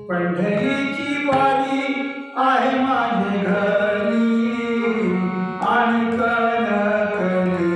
पंढरीची वारी आहे माझे घरी आणि कणकणी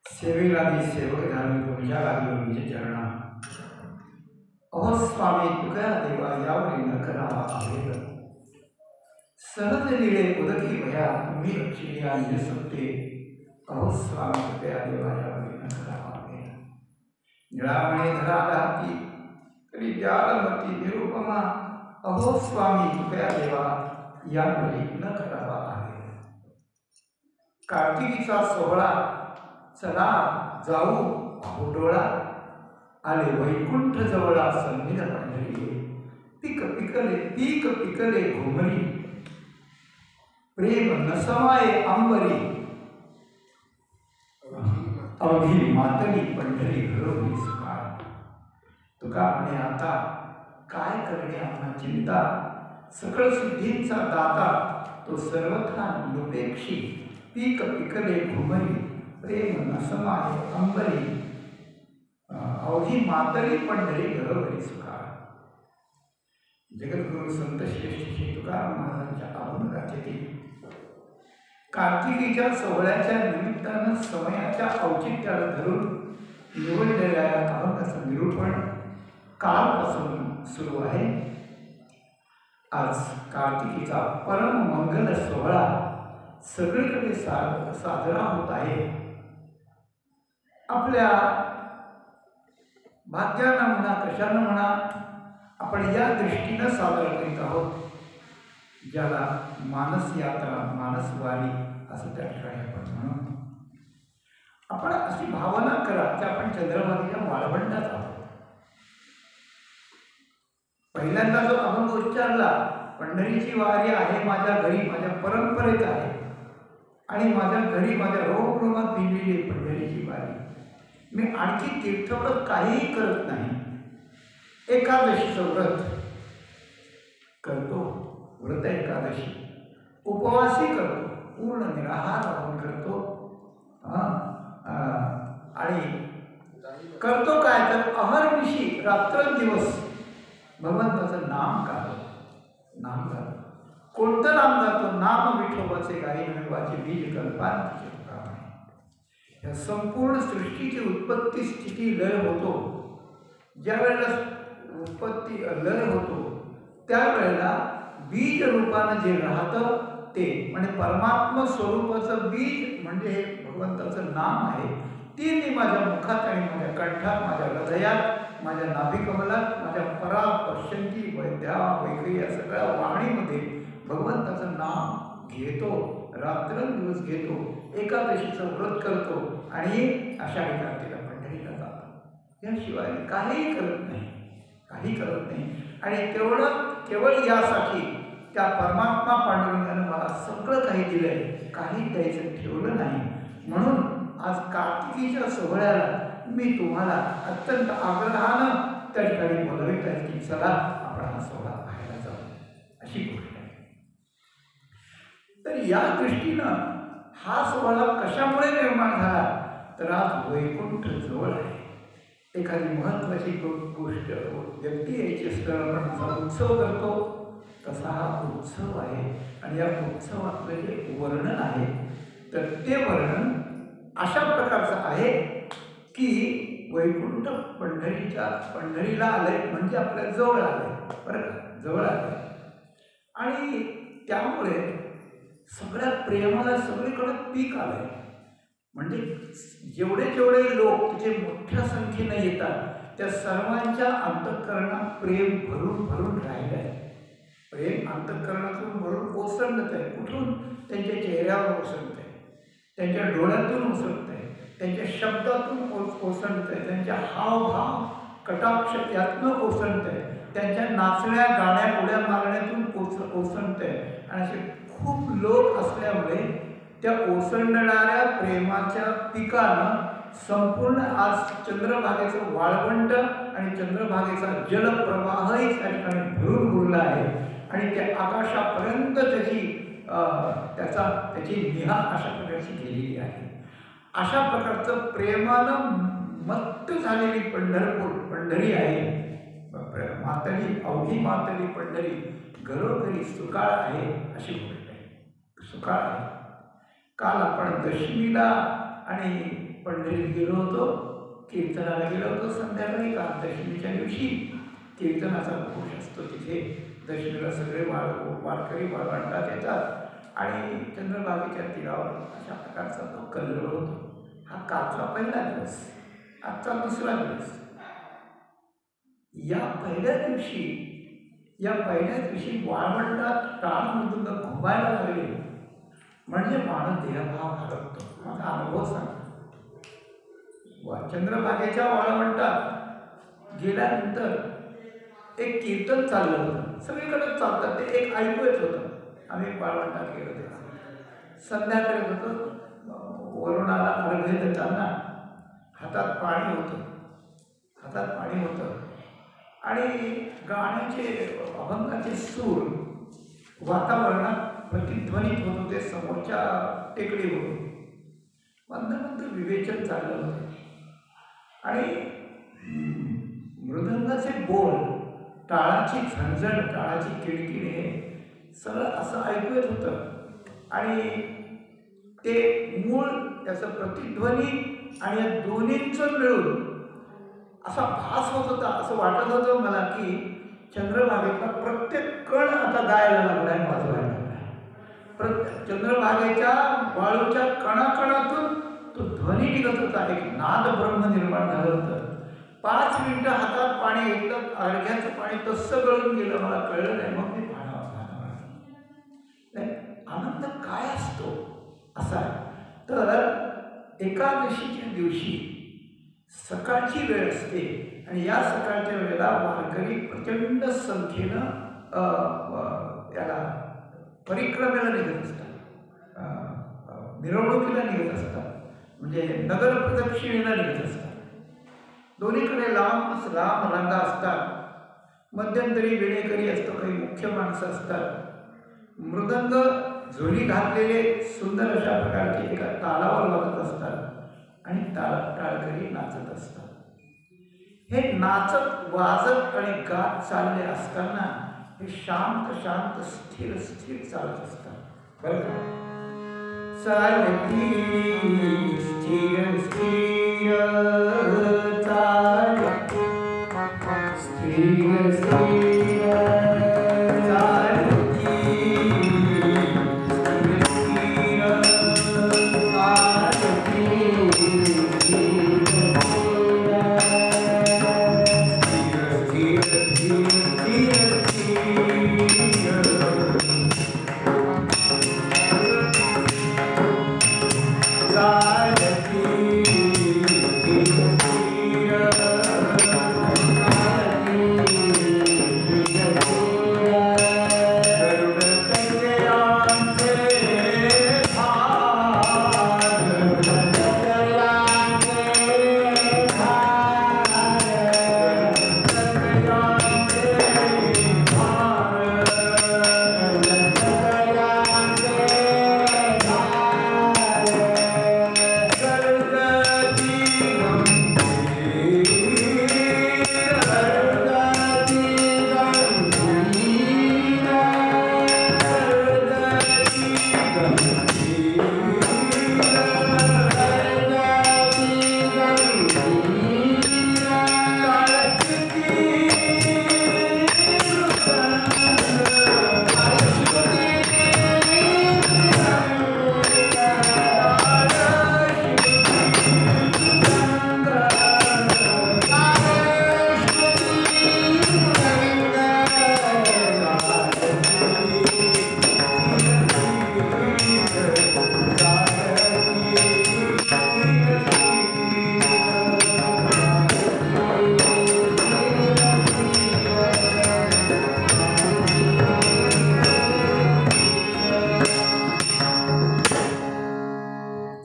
सेवेलादी सेवक धार्मिक पूजा लागलो निज चरणा अहो स्वामी तुका देवा यावरी न करावा आवेग सहज लीळे उदकी भया तुम्ही रक्षिया निज सत्ते अहो स्वामी तुका देवा यावरी न करावा आवेग निळामणी धराला हाती कधी द्यालमती निरुपमा अहो स्वामी तुका देवा यावरी न करावा आवेग कार्तिकीचा सोहळा चला जाऊ डोळा आले वैकुंठ जवळा संमिल पंढरी पीक पिकले घुमरी प्रेम नसमाये अंबरी अवघी मातली पंढरी घरोघरी सुकाळ. तुका म्हणे आता काय करणे आपला चिंता सकळ सिद्धींचा दाता तो सर्वथा निरपेक्षी पीक पिकले घुमरी प्रेम नसमाये अंबरी अवघी मातली पंढरी घरोघरी सुकाळ. जगद्गुरु संत श्रेष्ठ श्री तुकाराम महाराजांच्या अभंगातील कार्तिकीच्या सोहळ्याच्या निमित्तानं समयाच्या औचित्याला धरून निवडलेल्या या अभंगाचं निरूपण कालपासून सुरू आहे. आज कार्तिकीचा परम मंगल सोहळा सगळीकडे साजरा होत आहे. आपल्या भाग्यानं म्हणा कशानं म्हणा आपण या दृष्टीनं साजरा करीत आहोत, ज्याला मानस यात्रा मानसवारी असं त्या ठिकाणी आपण म्हणू. आपण अशी भावना करा की आपण चंद्रभागेच्या वाळवंटात आहोत. पहिल्यांदा जो अभंग उच्चारला, पंढरीची वारी आहे माझ्या घरी, माझ्या परंपरेत आहे आणि माझ्या घरी माझ्या रोमरोमात भिनलेली पंढरीची वारी. मी आणखी तीर्थव्रत काहीही करत नाही. एकादशीचं व्रत करतो, व्रत एकादशी उपवासी करतो, पूर्ण निराहार राहून करतो. आणि करतो काय तर अहर्निशी रात्रंदिवस भगवंताचं नाम गातो. कोणतं नाम गातो? नाम विठोबाचे गाई नव्हेवाचे बीज कल्पांतीचे प्रमाणे. या संपूर्ण सृष्टीची उत्पत्ती स्थिती लय होतो. ज्या वेळेला उत्पत्ती लय होतो त्यावेळेला बीज रूपानं जे राहतं ते म्हणजे परमात्मा स्वरूपाचं बीज म्हणजे हे भगवंताचं नाम आहे. ती मी माझ्या मुखात आणि माझ्या कंठात, माझ्या हृदयात, माझ्या नाभिकमलात, माझ्या परा पश्यंती वैद्या वैखरी या सगळ्या वाणीमध्ये भगवंताचं नाम घेतो, रात्रंदिवस घेतो, एकादशीचं व्रत करतो आणि आषाढी कार्तिका पंढरीला जातो. याशिवाय काहीही करत नाही. आणि केवळ यासाठी त्या परमात्मा पांडुरंगानं मला सगळं काही दिलंय, काही द्यायचं ठेवलं नाही. म्हणून आज कार्तिकीच्या सोहळ्याला मी तुम्हाला अत्यंत आग्रहानं त्या ठिकाणी बोलवित आहे की चला आपण हा सोहळा पाहायला जाऊ, अशी गोष्ट आहे. तर या दृष्टीनं हा सोहळा कशामुळे निर्माण झाला तर आज वैकुंठ जवळ आहे. एखादी महत्त्वाची गोष्ट व्यक्ती यायची असताना आपण जसा उत्सव करतो तसा हा उत्सव आहे. आणि या उत्सवातलं जे वर्णन आहे तर ते वर्णन अशा प्रकारचं आहे की वैकुंठ पंढरीला आलंय म्हणजे आपल्या जवळ आलंय, बरं का, जवळ आलंय. आणि त्यामुळे सगळ्या प्रेमाला सगळीकडे पीक आलंय. म्हणजे जेवढे लोक तिथे मोठ्या संख्येने येतात त्या सर्वांच्या अंतःकरणात प्रेम भरून राहिलं आहे. प्रेम अंतःकरणातून भरून ओसंडत आहे. कुठून? त्यांच्या चेहऱ्यावर ओसंडत आहे, त्यांच्या डोळ्यातून ओसंडत आहे, त्यांच्या शब्दातून ओसंडत आहे, त्यांच्या हावभाव कटाक्ष यातून ओसंडत आहे, त्यांच्या नाचण्या गाण्या उड्या मारण्यातून ओसंडत आहे. आणि असे खूप लोक असल्यामुळे त्या ओसंडणाऱ्या प्रेमाच्या पिकानं संपूर्ण आज चंद्रभागेचं वाळवंट आणि चंद्रभागेचा जलप्रवाहही त्या ठिकाणी भरून उरला आहे. आणि त्या आकाशापर्यंत त्याची निहा अशा प्रकारची गेलेली आहे. अशा प्रकारचं प्रेमानं मत्त झालेली पंढरी आहे. अवघी मातली पंढरी घरोघरी सुकाळ आहे, अशी गोष्ट आहे. सुकाळ आहे. काल आपण दशमीला आणि पंढरीत गेलो होतो, कीर्तनाला गेलो होतो संध्याकाळी. काल दशमीच्या दिवशी कीर्तनाचा घोष असतो तिथे. दशमीला सगळे वारकरी वाळवंटात येतात आणि चंद्रभागेच्या तीरावर अशा प्रकारचा तो कल्लोळ होतो. हा कालचा पहिला दिवस, आजचा दुसरा दिवस. या पहिल्या दिवशी वाळवंटात टाळ मृदुंग घुमायला लागले म्हणजे माणूस देहभाव हरपतो. माझा अनुभव सांगतो. चंद्रभागेच्या वाळवंटात गेल्यानंतर एक कीर्तन चाललं होतं, सगळीकडे चालतं ते, एक ऐकू येत होतं. आम्ही वाळवंटात गेलो तेव्हा संध्याकाळी होतं, वरुणाला अर्घ्य देताना हातात पाणी होतं आणि गाण्याचे अभंगाचे सूर वातावरणात प्रतिध्वनित होत होते समोरच्या टेकडीवरून. मंद विवेचन चाललं होतं आणि मृदंगाचे बोल, टाळाची झणझण, टाळाची किडकिड हे सगळं असं ऐकू येत होतं आणि ते मूळ त्याचं प्रतिध्वनी आणि या दोन्हींचं मिळून असा भास होत होता. असं वाटत होतं मला की चंद्रभागेतला प्रत्येक कण आता गायला लागलाय, वाजवायला लागलाय. प्रत्येक चंद्रभागेच्या वाळूच्या कणाकणातून तो ध्वनी निघत होता, एक नाद ब्रह्म निर्माण झालं होतं. 5 मिनिटं हातात पाणी घेतलं, अर्घ्याचं पाणी तसं गळून गेलं, मला कळलं नाही. मग मी आनंद काय असतो असा. तर एकादशीच्या दिवशी सकाळची वेळ असते आणि या सकाळच्या वेळेला वारकरी प्रचंड संख्येनं याला परिक्रमेला निघत असतात, मिरवणुकीला निघत असतात, म्हणजे नगर प्रदक्षिणेला निघत असतात. दोन्हीकडे लांब रांगा असतात, मध्यंतरी विणेकरी असतो, काही मुख्य माणसं असतात, मृदंग झोली घातलेले सुंदर अशा प्रकारचे एका तालावर वाजत असतात आणि टाळकरी नाचत असतात. हे नाचत वाजत आणि गात चालले असताना हे शांत शांत स्थिर स्थिर चालत असतात. बरं का? चालती स्थिर स्थिर चालती स्थिर स्थिर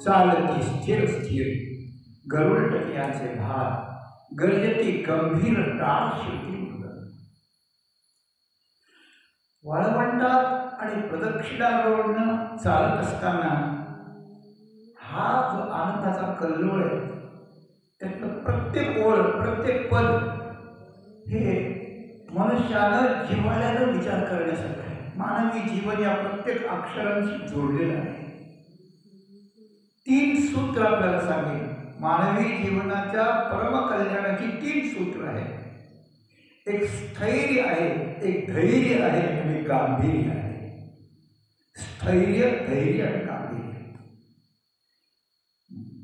चालती स्थिर स्थिर गरुड टकियांचे भार, गर्जती गंभीर टाळ शिवती मृदंग. वाळवंटात आणि प्रदक्षिणा रोडनं चालत असताना हा जो आनंदाचा कल्लोळ आहे, त्यातलं प्रत्येक ओळ, प्रत्येक पद हे मनुष्यानं जिव्हाळ्यानं विचार करण्यासारखं आहे. मानवी जीवन या प्रत्येक अक्षरांशी जोडलेलं आहे. 3 सूत्र आपल्याला सांगेल. मानवी जीवनाच्या परमकल्याणाची 3 सूत्र आहेत. एक स्थैर्य आहे, एक धैर्य आहे आणि गांभीर्य आहे. स्थैर्य, धैर्य आणि गांभीर्य.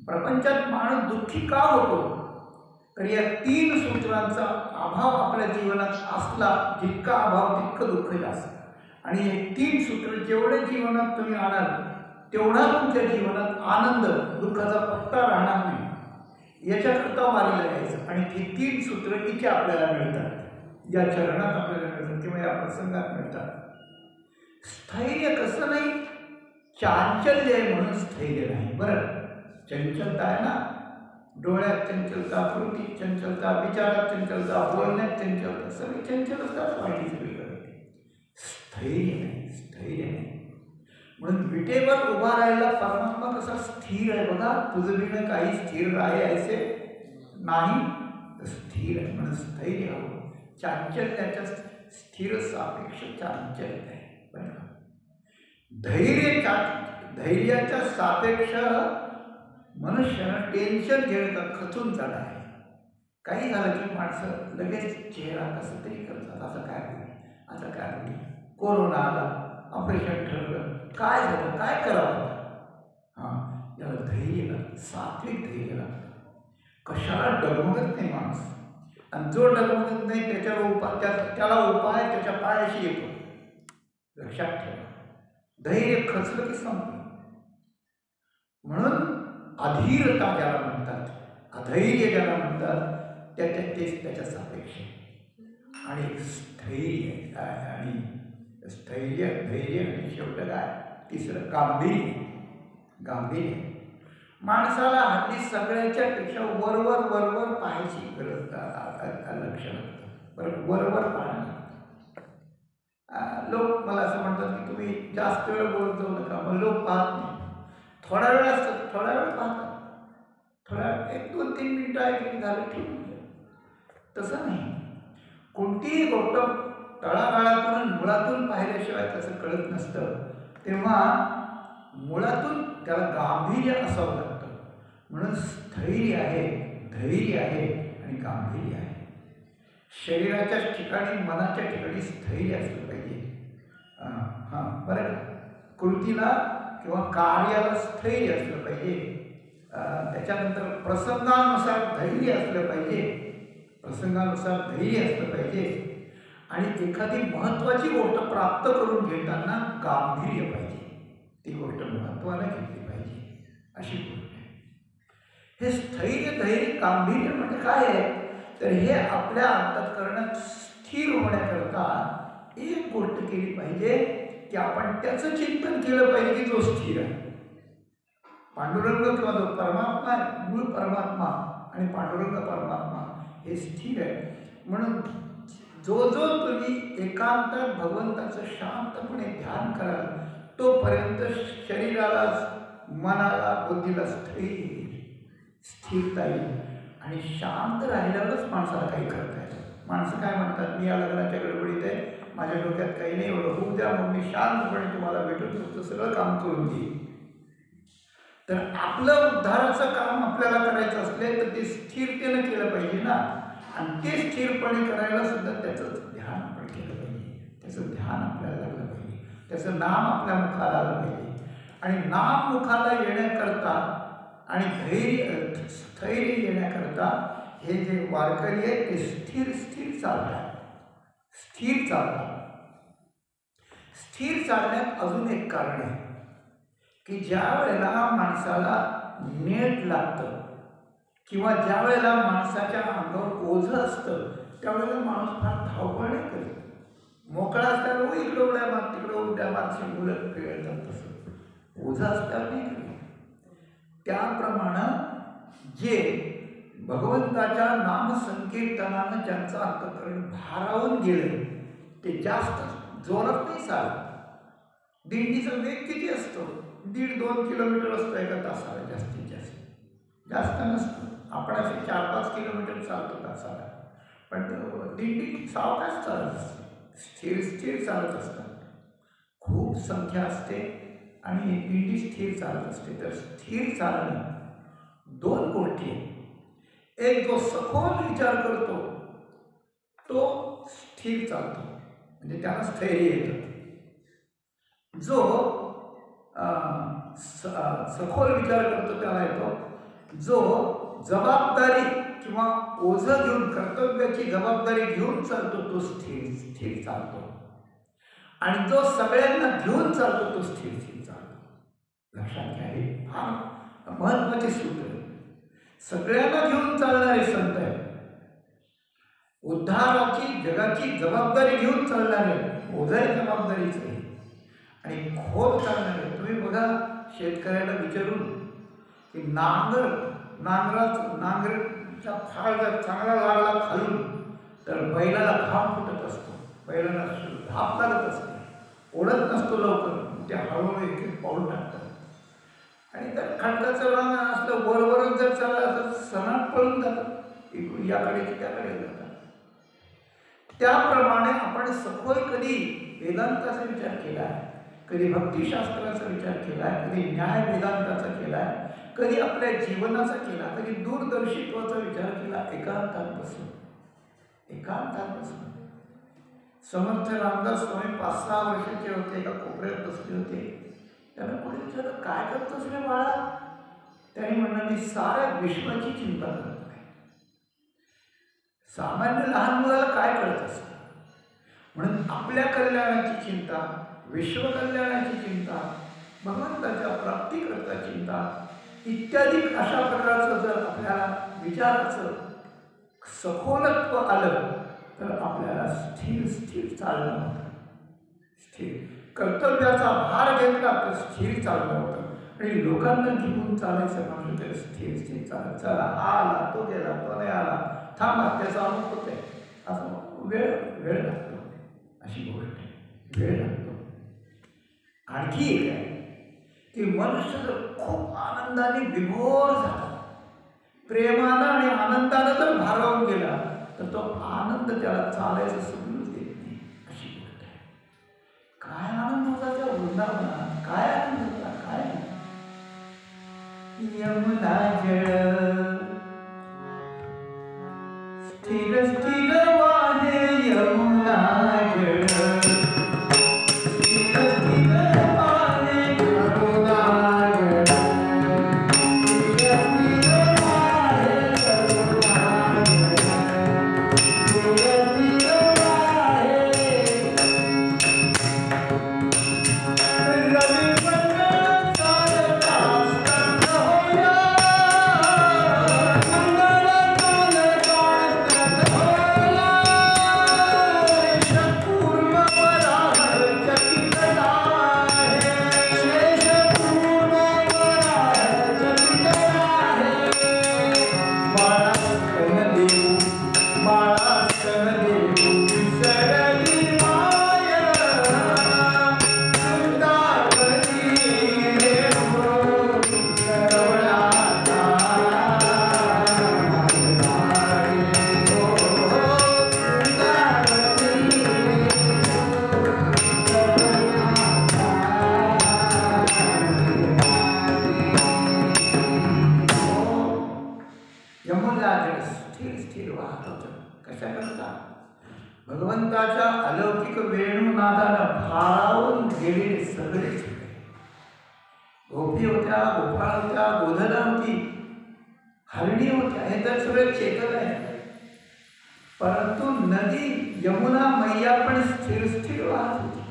प्रपंचात माणूस दुःखी का होतो, तर या 3 सूत्रांचा अभाव आपल्या जीवनात असला, जितका अभाव तितकं दुःख जास्त. आणि हे 3 सूत्र जेवढे जीवनात तुम्ही आणाल तेवढा तुमच्या जीवनात आनंद, दुःखाचा पत्ता राहणार नाही. याच्याकरता वारीला यायचं आणि ती 3 सूत्र इथे आपल्याला मिळतात, या चरणात आपल्याला मिळतात किंवा या प्रसंगात मिळतात. स्थैर्य कसं नाही, चांचल्य आहे म्हणून स्थैर्य नाही. बरं, चंचलता आहे ना, डोळ्यात चंचलता, कृतीत चंचलता, विचारात चंचलता, बोलण्यात चंचलता, सगळी चंचलताच वाढली सगळीकडे. स्थैर्य नाही, स्थैर्य नाही. म्हणून विटेवर उभा राहायला परमात्मा कसा स्थिर आहे बघा. तुझं बिन काही स्थिर राहे ऐसे नाही, स्थिर आहे म्हणून स्थैर्य हवं. चांचल्याच्या स्थिर सापेक्ष चांचल्य आहे. धैर्याच्या सापेक्ष मनुष्यानं टेन्शन घेणं खचून जाणं आहे. काही झालं की माणसं लगेच चेहरा कसं तरी करतात, असं काय होईल, असं काय होईल, कोरोना आला, ऑपरेशन ठरलं, काय झालं, काय करावं. हां, याला धैर्य लागतं, सात्विक धैर्य लागतं. कशाला डगमगत नाही माणूस, आणि जो डगमगत नाही त्याला उपाय त्याच्या पायाशी येतो. लक्षात ठेवा, धैर्य खचलं की संपलं. म्हणून अधीरता ज्याला म्हणतात, अधैर्य ज्याला म्हणतात, त्याच्या सापेक्ष. आणि स्थैर्य आणि स्थैर्य, धैर्य आणि शेवट काय, तिसरं गांभीर्य. गांभीर्य माणसाला हल्ली सगळ्याच्या पेक्षा वरवर पाहायची गरज लक्ष लागतं. बरं, वरवर पाहणं. लोक मला असं म्हणतात की तुम्ही जास्त वेळ बोलत जाऊ नका, मग लोक पाहत नाही. थोडा वेळ असतात, थोडा वेळ पाहतात, थोडा 1-2-3 मिनिटं ऐकली झालं, ठीक आहे. तसं नाही. कोणतीही गोष्ट तळागाळातून मुळातून पाहिल्याशिवाय तसं कळत नसतं. तेव्हा मुळातून त्याला गांभीर्य असावं लागतं. म्हणून स्थैर्य आहे, धैर्य आहे आणि गांभीर्य आहे. शरीराच्या ठिकाणी, मनाच्या ठिकाणी स्थैर्य असलं पाहिजे. हां, बरं का. कृतीला किंवा कार्याला स्थैर्य असलं पाहिजे. त्याच्यानंतर प्रसंगानुसार धैर्य असलं पाहिजे, प्रसंगानुसार धैर्य असलं पाहिजे. आणि एखादी महत्त्वाची गोष्ट प्राप्त करून घेताना गांभीर्य पाहिजे. ती गोष्ट महत्त्वानं घेतली पाहिजे, अशी गोष्ट आहे. हे स्थैर्य, धैर्य, गांभीर्य म्हणजे काय आहे, तर हे आपल्या अंतःकरणात स्थिर होण्याकरता एक गोष्ट केली पाहिजे की आपण त्याचं चिंतन केलं पाहिजे की जो स्थिर आहे. पांडुरंग किंवा जो परमात्मा आहे, मूळ परमात्मा आणि पांडुरंग परमात्मा हे स्थिर आहे. म्हणून जो तुम्ही एकांतात भगवंताचं शांतपणे ध्यान कराल, तोपर्यंत शरीराला, मनाला, बुद्धीला स्थिरता येईल. आणि शांत राहिल्यावरच माणसाला काही करता येतं. माणसं काय म्हणतात, मी या लग्नाच्या गडबडीत आहे, माझ्या डोक्यात काही नाही, एवढं होऊ द्या, मग मी शांतपणे तुम्हाला भेटून तुमचं सगळं काम करून देईल. तर आपलं उद्धाराचं काम आपल्याला करायचं असले तर ते स्थिरतेनं केलं पाहिजे ना. आणि ते स्थिरपणे करायला सुद्धा त्याचं ध्यान आपण केलं पाहिजे, त्याचं ध्यान आपल्याला लागलं पाहिजे, त्याचं नाम आपल्या मुखाला आलं पाहिजे. आणि नाम मुखाला येण्याकरता आणि स्थैर्य येण्याकरता हे जे वारकरी आहेत ते स्थिर चालतात. स्थिर चालण्यात अजून एक कारण आहे की ज्या वेळेला माणसाला नेट लागतं किंवा ज्या वेळेला माणसाच्या अंगावर ओझं असतं, त्यावेळेला माणूस फार धावपळ नाही करत. मोकळा असल्यावर इकडं उड्या मार, तिकडं उड्या मारशी मुलं खेळतात, तसं ओझं असल्यावर नाही करत. त्याप्रमाणे जे भगवंताच्या नामसंकीर्तनानं ज्यांचं अंतःकरण भारावून गेलं ते जास्त जोरात नाही चालत. दिंडीचा वेग किती असतो? 1.5-2 किलोमीटर असतो एका तासाला, जास्तीत जास्त नसतो. आपण असे 4-5 किलोमीटर चालतो तासाला, पण दिंडी सावकाश चालत असते, स्थिर चालत असतात. खूप संख्या असते आणि दिंडी स्थिर चालत असते. तर स्थिर चालणं 2 गोष्टी आहेत. एक जो सखोल विचार करतो तो स्थिर चालतो, म्हणजे त्याला स्थैर्य येतं. जो सखोल विचार करतो त्याला येतो. जो जबाबदारी किंवा ओझं घेऊन, कर्तव्याची जबाबदारी घेऊन चालतो तो स्थिर चालतो. आणि जो सगळ्यांना घेऊन चालतो तो स्थिर चालतो. लक्षात घ्या, हे फार महत्त्वाचे सूत्र. सगळ्यांना घेऊन चालणारे संत आहेत. उद्धाराची जगाची जबाबदारी घेऊन चालणारे, ओझाई जबाबदारीच आहे आणि खोल चालणारे. तुम्ही बघा शेतकऱ्याला विचारून की नांगरचा फाळ जर चांगला लागला खालून तर बैलाला घाम फुटत असतो, बैलाला धाप लागत असते, ओढत नसतो लवकर, त्या हळूहळू एक एक पाऊल टाकतात आणि त्या खडकाचं रान असलं वरवरच जर चालला तर सणात पळून जातात, याकडे की त्याकडे जातात. त्याप्रमाणे आपण सखोल कधी वेदांताचा विचार केला आहे, कधी भक्तिशास्त्राचा विचार केला आहे, कधी न्याय वेदांताचा केला आहे, कधी आपल्या जीवनाचा केला, कधी दूरदर्शित्वाचा विचार केला. एकांतात बसून समर्थ रामदास स्वामी 5-6 वर्षाचे होते, एका कोपऱ्यात बसले होते. त्यांना कोणी विचारलं, काय करतोस रे बाळा? त्यांनी म्हणलं, मी साऱ्या विश्वाची चिंता करतो. सामान्य लहान मुलाला काय कळत असतं? म्हणून आपल्या कल्याणाची चिंता, विश्वकल्याणाची चिंता, भगवंताच्या प्राप्तीकरता चिंता इत्यादी अशा प्रकारचं जर आपल्याला विचाराचं सखोलत्व आलं तर आपल्याला स्थिर चालणं होतं. स्थिर कर्तव्याचा भार घेतला तर स्थिर चालणं होतं आणि लोकांना घेऊन चालायचं म्हणलं तर स्थिर चालत. चला हा आला, तो गेला, तो नाही आला, थांबा त्याचा अमुक होते, असं वेळ लागतो. अशी गोष्ट आहे, वेळ लागतो. आणखी एक आहे की मनुष्य जर खूप आनंदाने विभोर झाला, प्रेमानं आणि आनंदानं जर भारावून गेला तर तो आनंद त्याला चालायचं सोडूनच देत नाही. अशी गोष्ट आहे. काय आनंद होता त्या वृंदावनात, काय आनंद होता, काय यमुना जळ स्थिर स्थिर वाहे यमुना जळ भगवंताच्या अलौकिक वेणुनादानं भारावून गेलेले सगळेच होते. गोपी होत्या, गोपाळ होत्या, गोधना होती, हरणी होत्या, हे तर सगळे चेतन आहे. परंतु नदी यमुना मैया पण स्थिर वाहत होती.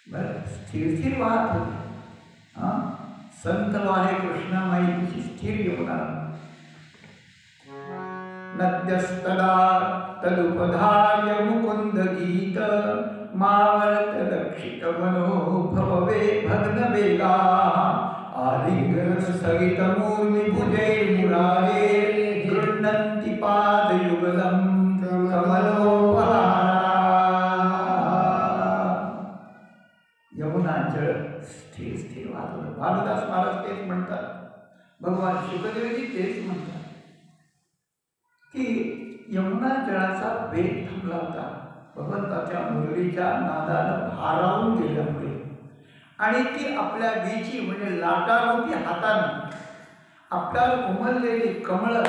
बरं, स्थिर वाहत होती. संत वाहे कृष्णामाई तुझी स्थिर यमुना. नद्यस्तदा तदुपधार्य मुकुंद गीत मावर्त लक्षित मनोभवे भग्न वेगा आलिंगन स्थगित मूर्ति भुजे मुरारे गृह्णन्ति पादयुगलं कमलोपहारा. यमुना जळ स्थिर वाहत. भानुदास महाराज तेच म्हणतात, भगवान शुकदेवजी तेच म्हणतात की यमुना जळाचा वेग थांबला होता भगवंताच्या मुरलीच्या नादानं भारावून गेल्यामुळे. आणि ती आपल्या वीची म्हणजे लाटारूपी हातानं आपल्यावर उमललेली कमळं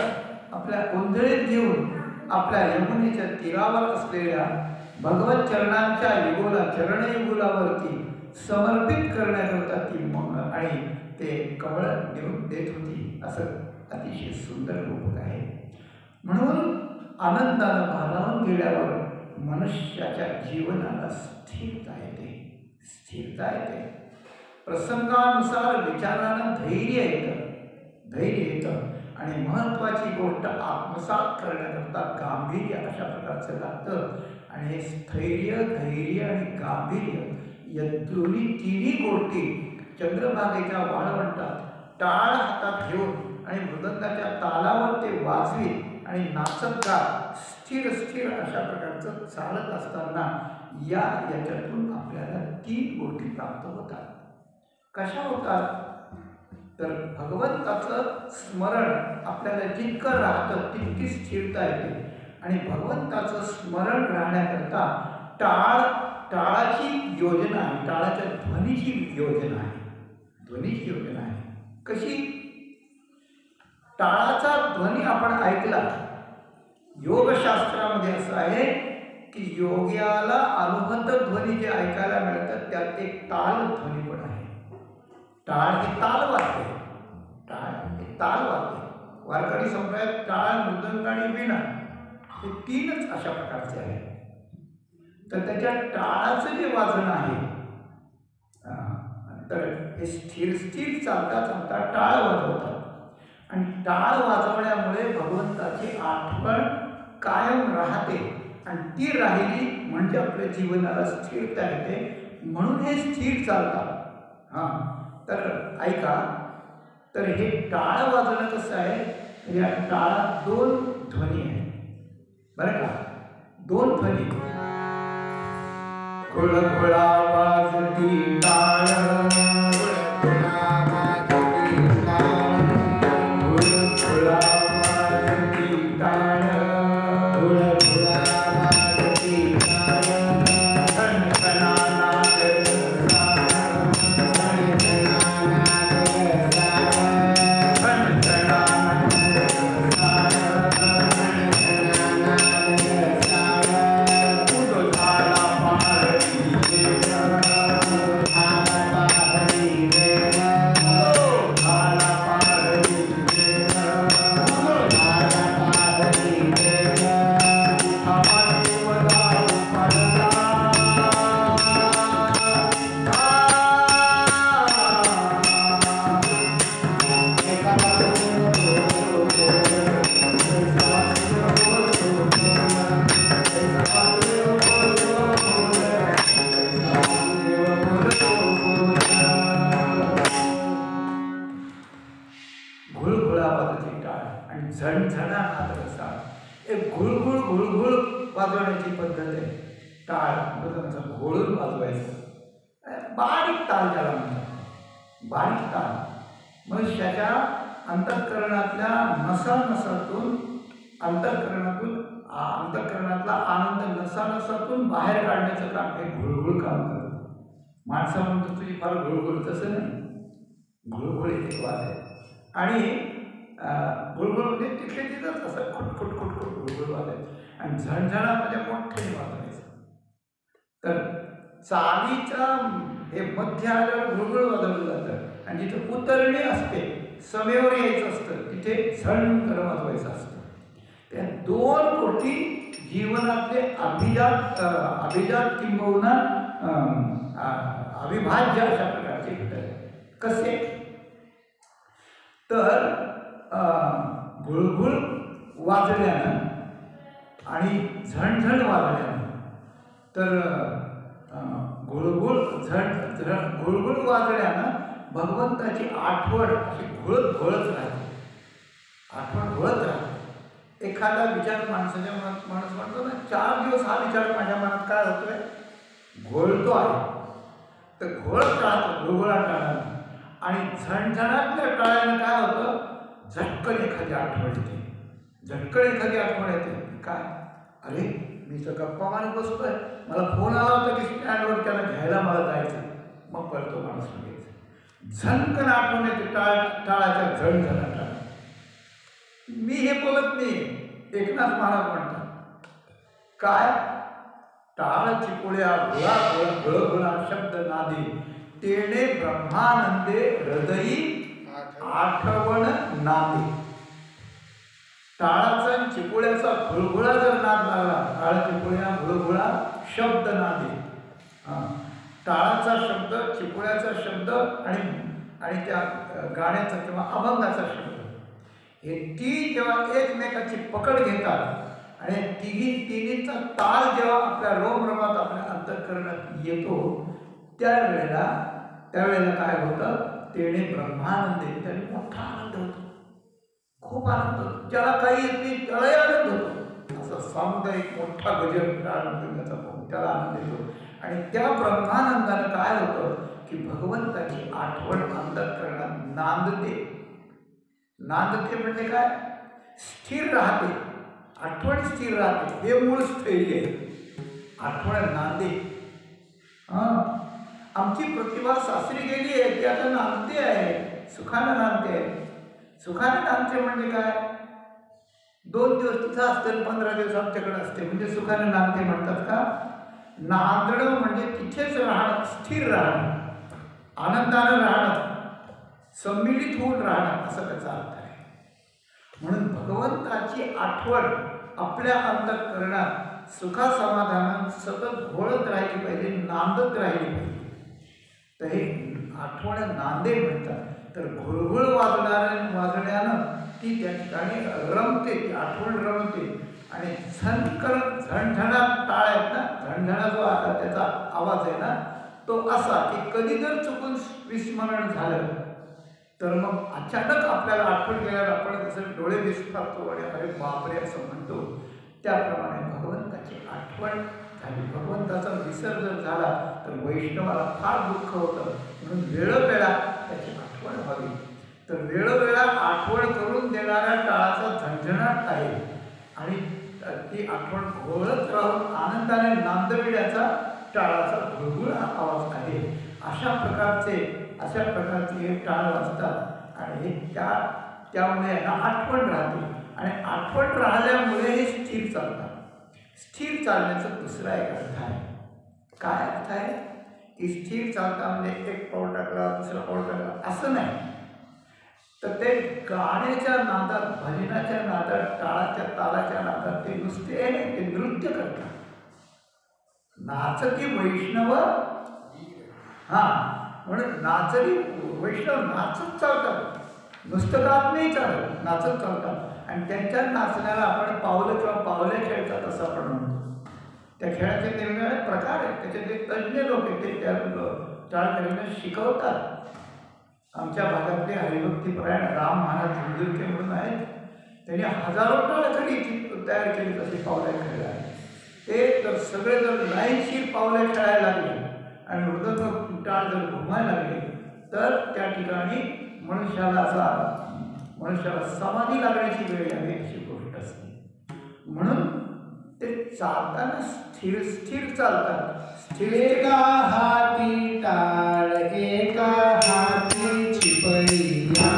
आपल्या कुंजळीत घेऊन आपल्या यमुनेच्या तीरावर असलेल्या भगवत चरणांच्या चरणयुगुलावरती समर्पित करण्याकरता ती आणि ते कमळ देऊन देत होती. असं अतिशय सुंदर रूपक आहे. म्हणून आनंदानं भारावून गेल्यावर मनुष्याच्या जीवनाला स्थिरता येते. प्रसंगानुसार विचारानं धैर्य येतं आणि महत्त्वाची गोष्ट आत्मसात करण्याकरता गांभीर्य अशा प्रकारचं लागतं. आणि हे स्थैर्य, धैर्य आणि गांभीर्य या तिन्ही गोष्टी चंद्रभागेच्या वाळवंटात टाळ हातात घेऊन आणि मृदंगाच्या तालावर ते वाजवीत आणि नाचत गात स्थिर स्थिर अशा प्रकारचं चालत असताना याच्यातून आपल्याला 3 गोष्टी प्राप्त होतात. कशा होतात? तर भगवंताचं स्मरण आपल्याला जितकं राहतं तितकी स्थिरता येते. आणि भगवंताचं स्मरण राहण्याकरता टाळाची योजना आहे, टाळाच्या ध्वनीची योजना आहे. ध्वनीची योजना आहे कशी? टाळाचा ध्वनी आपण ऐकला. योगशास्त्रामध्ये असं आहे की योग्याला अनुभत ध्वनी जे ऐकायला मिळतात त्यात एक ताल ध्वनी पण आहे. टाळ हे ताल वाद्य, टाळ हे ताल वाद्य. वारकरी संप्रदायात टाळ, मृदंग आणि वीणा हे 3च अशा प्रकारचे आहेत. तर त्याच्या टाळाचं जे वाजन आहे तर हे स्थिर स्थिर चालता चालता टाळ वाजवतात. आणि टाळ वाजवण्यामुळे भगवंताची आठवण कायम राहते. आणि ती राहिली म्हणजे आपल्या जीवनाला स्थिरता येते. म्हणून हे स्थिर चालतात. तर ऐका, तर हे टाळ वाजवणं कसं आहे? या टाळात 2 ध्वनी आहेत बरं का. 2 ध्वनी. खुळखुळा वाजती टाळ, खुळखुळा वाजती टाळ, खुळखुळा वाजती टाळ, खुळखुळा वाजती टाळ. खणखणा नाद साळ, खणखणा नाद साळ, खणखणा नाद साळ. वाजवण्याची पद्धत आहे. टाळ मृदंगाचा घोळून वाजवायचं. बारीक ताल त्याला म्हणतात, बारीक ताल. मनुष्याच्या अंतःकरणातल्या नसानसातून अंतःकरणातला आनंद नसानसातून बाहेर काढण्याचं काम हे घुळघुळ काम करतं. माणसं म्हणतो तुझी फार घुळघुळ, तसं नाही. घुळघुळ एक वाज आहे. आणि घुळघुळ म्हणजे तिथे तिथंच असं खुटखुट खुटखुट घुळघुळ वाजायचं. आणि झणझणामध्ये मोठ्याने वाजवायचं. तर चालीचा हे मध्य आल्यावर घुळघुळ वाजवलं जातं. आणि जिथे उतरणी असते, समेवर यायचं असतं, तिथे झणकर वाजवायचं असतं. त्या 2 गोष्टी जीवनातले अभिजात किंबहुना अविभाज्य अशा प्रकारचे घटक. कसे? तर घुळघुळ वाजल्यानं आणि झणझण वाजल्यानं, तर घुळघुळ वाजल्यानं भगवंताची आठवण अशी घोळत राहते. आठवण घोळत राहते. एखादा विचार माणसाच्या मनात, माणूस म्हणतो ना 4 दिवस हा विचार माझ्या मनात काय होतोय, घोळतो आहे. तर घोळत राहतो घुळघुळा टाळानं. आणि झणझणातल्या टाळ्यानं काय होतं, झटकन एखादी आठवण येते. झटकन एखादी आठवण येते. काय? अरे मी तर गप्पा मारत बसतोय, मला फोन आला होता की स्टँडवर त्याला घ्यायला मला जायचं. मग कळतो माणूस लगेच. झणकन आठवण येते टाळाच्या झणझणाटानं. मी हे बोलत नाही, एकनाथ महाराज म्हणतात. काय? टाळ चिपुळ्या घोळा घोळ घोळा शब्द नादी, तेणे ब्रह्मानंदे हृदयी आठवण नादे. टाळाचा चिपुळ्याचा घुळघुळा जर नाद लागला, टाळ चिपुळ्या घुळघुळा शब्द नादे. टाळाचा शब्द, चिपुळ्याचा शब्द आणि त्या गाण्याचा किंवा अभंगाचा शब्द, हे ती जेव्हा एकमेकाची पकड घेतात आणि तिन्हीचा ताल जेव्हा आपल्या रोमरोमात आपल्या अंतःकरणात येतो त्यावेळेला काय होतं, तेने ब्रह्मानंद, त्याने मोठा आनंद होतो, खूप आनंद होतो. ज्याला काही येत नाही त्यालाही आनंद होतो. असं सामुदायिक मोठा गजर आनंदाचा त्याला आनंद येतो. आणि त्या ब्रह्मानंदानं काय होतं की भगवंताची आठवण अंतःकरणात नांदते. म्हणजे काय, स्थिर राहते. आठवण स्थिर राहते, हे मूळ स्थैर्य आहे. आठवण नांदे. आमची प्रतिभा सासरी गेली आहे, ती आता नांदते आहे, सुखानं नांदते आहे. सुखाने नांदते म्हणजे काय, 2 दिवस तिथं असते, 15 दिवस आमच्याकडे असते, म्हणजे सुखाने नांदते म्हणतात का? नांदणं म्हणजे तिथेच राहणं, स्थिर राहणं, आनंदानं राहणं, सम्मिलित होऊन राहणं, असा त्याचा अर्थ आहे. म्हणून भगवंताची आठवण आपल्या अंतःकरणात सुखासमाधानात सतत घोळत राहिली पाहिजे, नांदत राहिली पाहिजे. तर हे आठवण नांदे म्हणतात. तर घुळघुळ वाजण्यानं ती त्या ठिकाणी रमते, ती आठवण रमते. आणि झणझणाट टाळ आहेत ना, झणझणा जो त्याचा आवाज आहे ना, तो असा की कधी जर चुकून विस्मरण झालं तर मग अचानक आपल्याला आठवण गेल्यावर आपण जसं डोळे दिसतो आणि अरे बापरे असं म्हणतो, त्याप्रमाणे भगवंताची आठवण झाली. भगवंताचा विसर जर झाला तर वैष्णवाला फार दुःख होतं. म्हणून वेळोवेळा त्याची आठवण व्हावी. तर वेळोवेळा आठवण करून देणाऱ्या टाळाचा झणझणाट आहे आणि ती आठवण घोळत राहून आनंदाने नांदविण्याचा टाळाचा घुळघुळ आवाज आहे. अशा प्रकारचे हे टाळ वाजतात आणि त्यामुळे आठवण राहते. आणि आठवण राहिल्यामुळे हे स्थिर चालतात. स्थिर चालण्याचा दुसरा एक अर्थ आहे. काय अर्थ आहे की स्थिर चालता म्हणजे एक पाऊल टाकला दुसरा पाऊल टाकला असं नाही, तर ते गाण्याच्या नादात, भजनाच्या नादात, टाळाच्या तालाच्या नादात ते नुसते ते नृत्य करतात. नाचती वैष्णव, म्हणून नाचरी वैष्णव नाचत चालतात, नुसतं गात नाही चालत, नाचत चालतात. आणि त्यांच्या नाचण्याला आपण पावलं किंवा पावले खेळतात असं आपण म्हणतो. त्या खेळाचे वेगवेगळे प्रकार आहेत, त्याचे तज्ज्ञ लोक आहेत, ते त्या टाळ खेळण्यास शिकवतात. आमच्या भागातले हरिभक्तीपरायण राम महाराज झुंजुरके म्हणून आहेत, त्यांनी हजारो टाळखडी तयार केली, तसे पावले खेळले आहेत. ते तर सगळे जर लाईनशीर पावले खेळायला लागले आणि मृदंग टाळ जर घुमायला लागले तर त्या ठिकाणी मनुष्याला समाधी लागण्याची वेळ यावी अशी गोष्ट असते. म्हणून ते चालताना स्थिर चालतात. एका हाती टाळ एका हाती चिपळिया,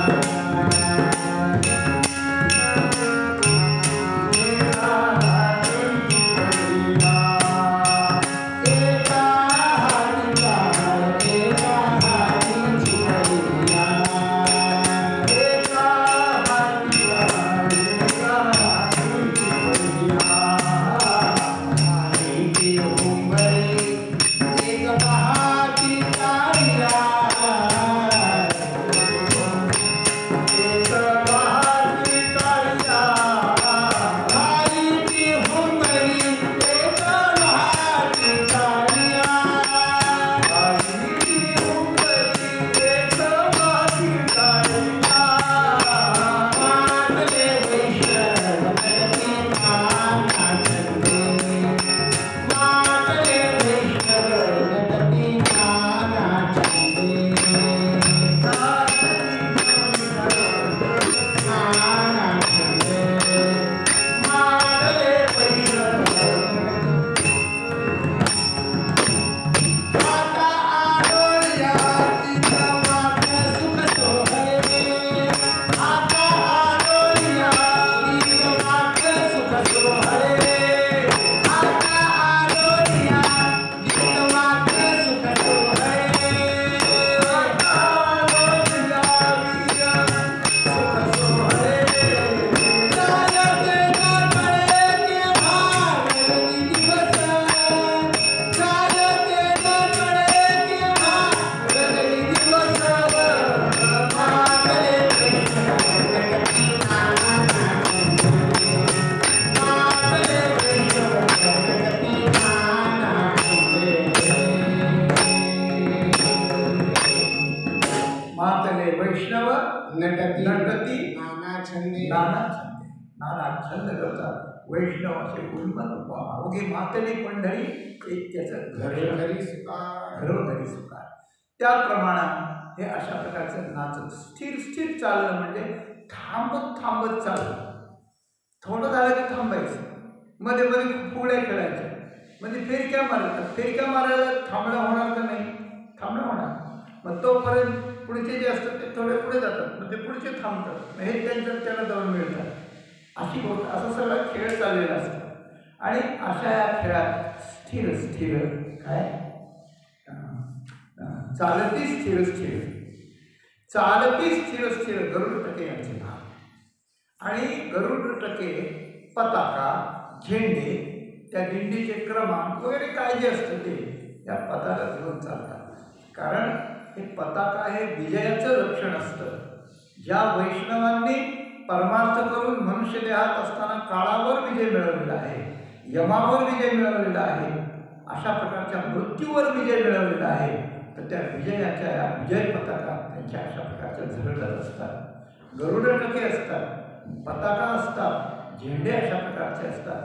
नाना छंदे, नाना छंद करतात वैष्णवाचे उन्मत उपमा, अवघी मातली पंढरी एक त्याचं घरोघरी सुखार. घरोघरी सुखार. त्याप्रमाणे हे अशा प्रकारचं नाचत स्थिर स्थिर चाललं म्हणजे थांबत थांबत चाललं. थोडं झालं की थांबायचं, मध्ये मध्ये पुढे खेळायचं, म्हणजे फेरक्या मारायचं. फेरक्या मारायला थांबणं होणार का नाही? थांबणं होणार. मग तोपर्यंत पुढचे जे असतात ते थोडे पुढे जातात, मग ते पुढचे थांबतात, हे त्यांना जाऊन मिळतात. अशी गोष्ट, असा सगळा खेळ चाललेला असतो. आणि अशा या खेळात स्थिर स्थिर काय चालती स्थिर स्थिर, चालती स्थिर स्थिर गरुड टके यांचे नाव. आणि गरुड टके पताका, झेंडे, त्या दिंडीचे क्रमांक वगैरे काय जे असतं ते या पताका घेऊन चालतात. कारण हे पताका हे विजयाचं लक्षण असतं. ज्या वैष्णवांनी परमार्थ करून मनुष्य देहात असताना काळावर विजय मिळवलेला आहे, यमावर विजय मिळवलेला आहे, अशा प्रकारच्या मृत्यूवर विजय मिळवलेला आहे, तर त्या विजयाच्या या विजय पताका त्यांच्या अशा प्रकारच्या झळकत असतात. गरुड टके असतात, पताका असतात, झेंडे अशा प्रकारचे असतात.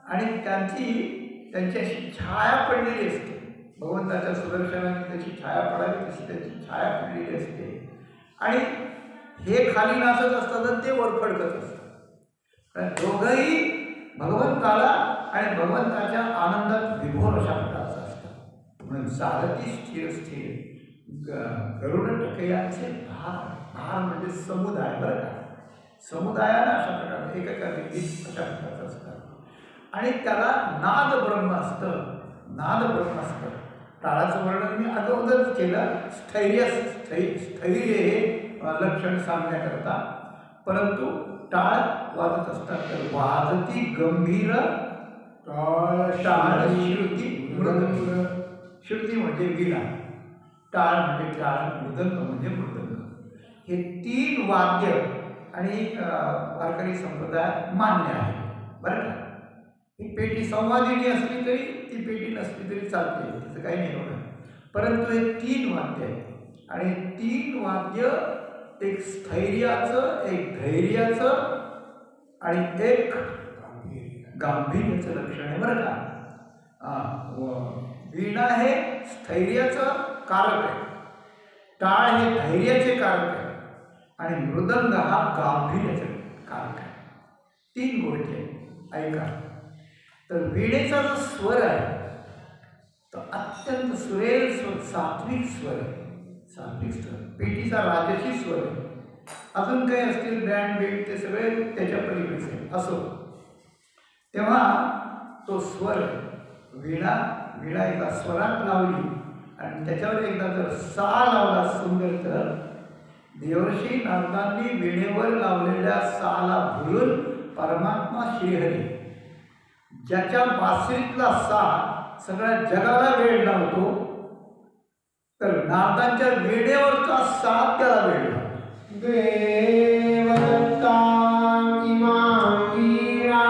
आणि त्यांची अशी छाया पडलेली असते. भगवंताच्या सुदर्शनाने त्याची छाया पडावी तशी त्याची छाया पडलेली असते. आणि हे खाली नाचत असतात आणि ते वर फडकत असतात. दोघंही भगवंताला आणि भगवंताच्या आनंदात विभोर अशा प्रकारचं असतं. म्हणून चालती स्थिर स्थिर गरुड टकयांचे भार. भार म्हणजे समुदाय, बरं का. समुदायाला अशा प्रकारे एकेका व्यक्तीत अशा प्रकारचं असतात. आणि त्याला नाद ब्रह्म असतं, नाद ब्रह्म असतं. टाळाचं वर्णन मी अगोदरच केलं, स्थैर्य हे लक्षण सांगण्याकरता. परंतु टाळ वाजत असतात तर वाजती गंभीर टाळ श्रुती मृदंग. श्रुती म्हणजे वीणा, टाळ म्हणजे टाळ, मृदंग म्हणजे मृदंग. हे तीन वाद्य आणि वारकरी संप्रदायात मान्य आहे, बरं का. ही पेटी संवादिनी असली तरी, ती पेटी नसली तरी चालते, त्याचं काही नाही एवढं. परंतु हे तीन वाद्य आहेत आणि तीन वाद्य एक स्थैर्याचं, एक धैर्याचं आणि एक गांभीर्याचं लक्षण आहे, बरं का. वीणा हे स्थैर्याचं कारक आहे, टाळ हे धैर्याचे कारक आहे आणि मृदंग हा गांभीर्याचा कारक आहे. तीन गोष्टी आहेत, ऐका. तर वीणेचा जो स्वर आहे तो अत्यंत सुरेल स्वर, सात्विक स्वर आहे, सात्विक स्वर. पेटीचा राजसी स्वर आहे. अजून काही असतील बँड बीट ते सगळे त्याच्या पलीकडचे असो. तेव्हा तो स्वर वीणा एकदा स्वरात लावली आणि त्याच्यावर एकदा जर सा लावला सुंदर, तर देवर्षी नारदांनी वीणेवर लावलेल्या साला भुलून परमात्मा श्रीहरी, ज्याच्या बासरीतला सा सगळ्या जगाला वेळ लावतो, तर नारदांच्या वीणेवरचा सा त्याला वेळ लावतो. देवदत्ता इमां वीणा